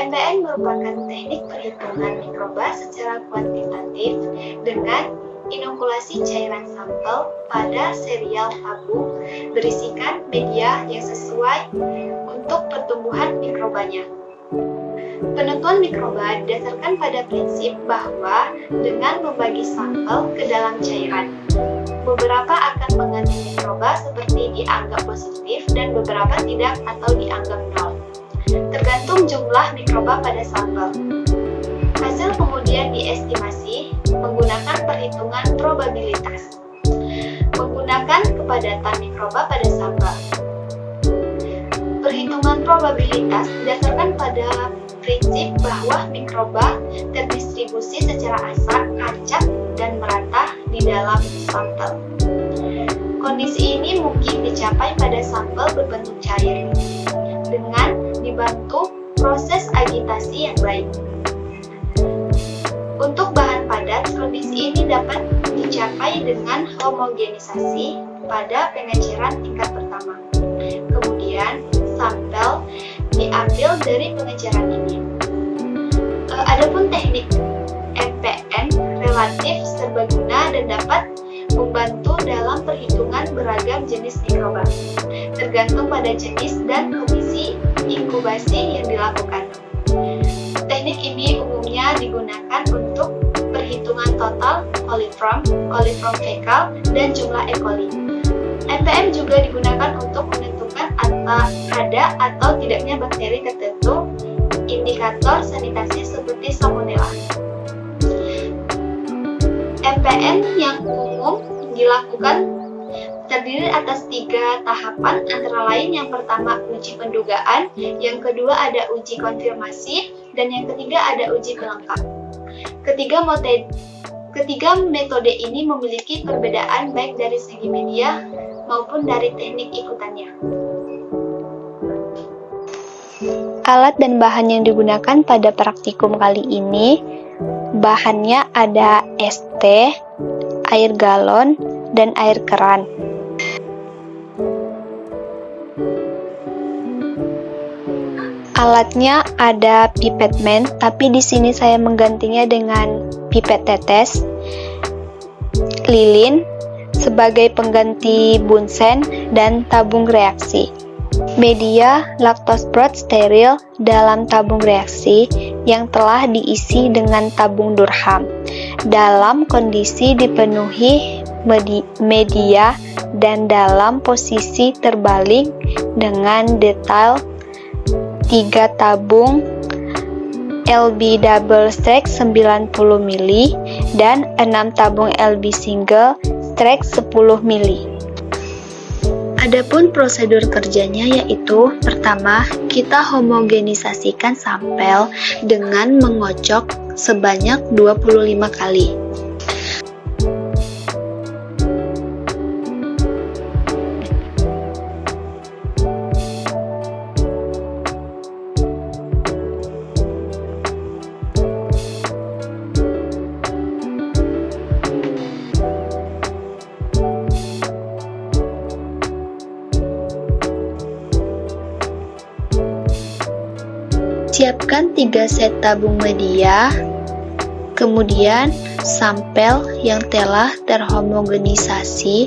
MPN merupakan teknik perhitungan mikroba secara kuantitatif dengan inokulasi cairan sampel pada serial tabung berisikan media yang sesuai untuk pertumbuhan mikrobanya. Penentuan mikroba didasarkan pada prinsip bahwa dengan membagi sampel ke dalam cairan, beberapa akan mengandung mikroba seperti dianggap positif dan beberapa tidak atau dianggap nol, tergantung jumlah mikroba pada sampel. Hasil kemudian diestimasi menggunakan perhitungan probabilitas, menggunakan kepadatan mikroba pada sampel. Perhitungan probabilitas didasarkan pada prinsip bahwa mikroba terdistribusi secara acak, dan merata di dalam sampel. Kondisi ini mungkin dicapai pada sampel berbentuk cair dengan dibantu proses agitasi yang baik. Untuk bahan padat, kondisi ini dapat dicapai dengan homogenisasi pada pengeceran tingkat pertama. Kemudian, sampel diambil dari pengeceran ini. Adapun teknik MPN relatif serbaguna dan dapat membantu dalam perhitungan beragam jenis mikroba, tergantung pada jenis dan kondisi inkubasi yang dilakukan. Teknik ini umumnya digunakan untuk perhitungan total coliform fekal, dan jumlah E. coli. MPN juga digunakan untuk menentukan ada atau tidaknya bakteri tertentu, indikator sanitasi seperti salmonella. MPN yang umum dilakukan terdiri atas 3 tahapan, antara lain yang pertama uji pendugaan, yang kedua ada uji konfirmasi, dan yang ketiga ada uji pelengkap. Ketiga metode ini memiliki perbedaan baik dari segi media maupun dari teknik ikutannya. Alat dan bahan yang digunakan pada praktikum kali ini, bahannya ada ST, air galon, dan air keran. Alatnya ada pipet man, tapi di sini saya menggantinya dengan pipet tetes, lilin sebagai pengganti bunsen, dan tabung reaksi. Media laktosport steril dalam tabung reaksi yang telah diisi dengan tabung Durham dalam kondisi dipenuhi media dan dalam posisi terbalik dengan detail 3 tabung LB double strike 90 ml dan 6 tabung LB single strike 10 ml. Adapun prosedur kerjanya yaitu, pertama, kita homogenisasikan sampel dengan mengocok sebanyak 25 kali. Siapkan 3 set tabung media, kemudian sampel yang telah terhomogenisasi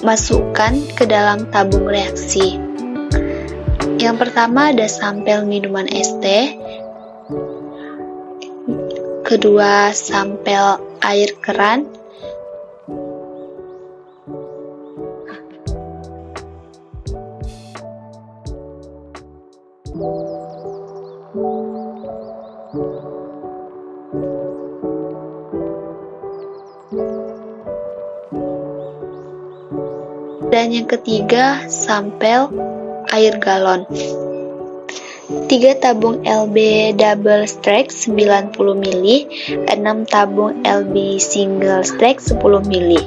masukkan ke dalam tabung reaksi. Yang pertama ada sampel minuman ST, kedua sampel air keran, dan yang ketiga sampel air galon. 3 tabung LB double strike 90 ml, 6 tabung LB single strike 10 ml.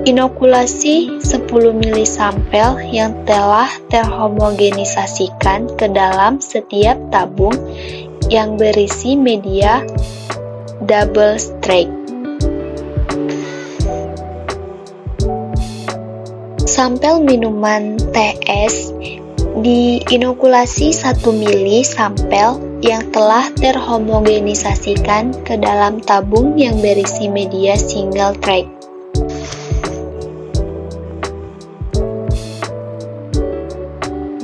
Inokulasi 10 ml sampel yang telah terhomogenisasikan ke dalam setiap tabung yang berisi media double strike. Sampel minuman teh es diinokulasi 1 mili sampel yang telah terhomogenisasikan ke dalam tabung yang berisi media single track.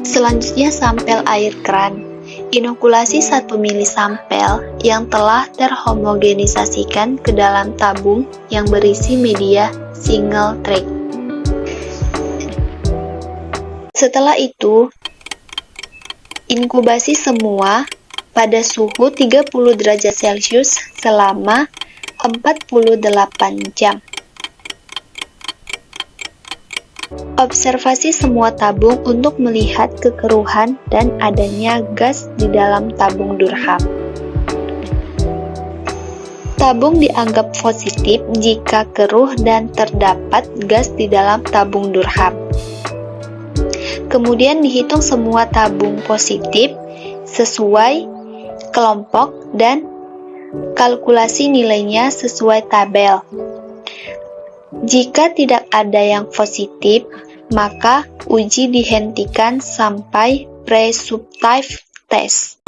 Selanjutnya sampel air keran. Inokulasi 1 mili sampel yang telah terhomogenisasikan ke dalam tabung yang berisi media single track. Setelah itu, inkubasi semua pada suhu 30 derajat Celcius selama 48 jam. Observasi semua tabung untuk melihat kekeruhan dan adanya gas di dalam tabung Durham. Tabung dianggap positif jika keruh dan terdapat gas di dalam tabung Durham. Kemudian dihitung semua tabung positif sesuai kelompok dan kalkulasi nilainya sesuai tabel. Jika tidak ada yang positif, maka uji dihentikan sampai pre-substitutive test.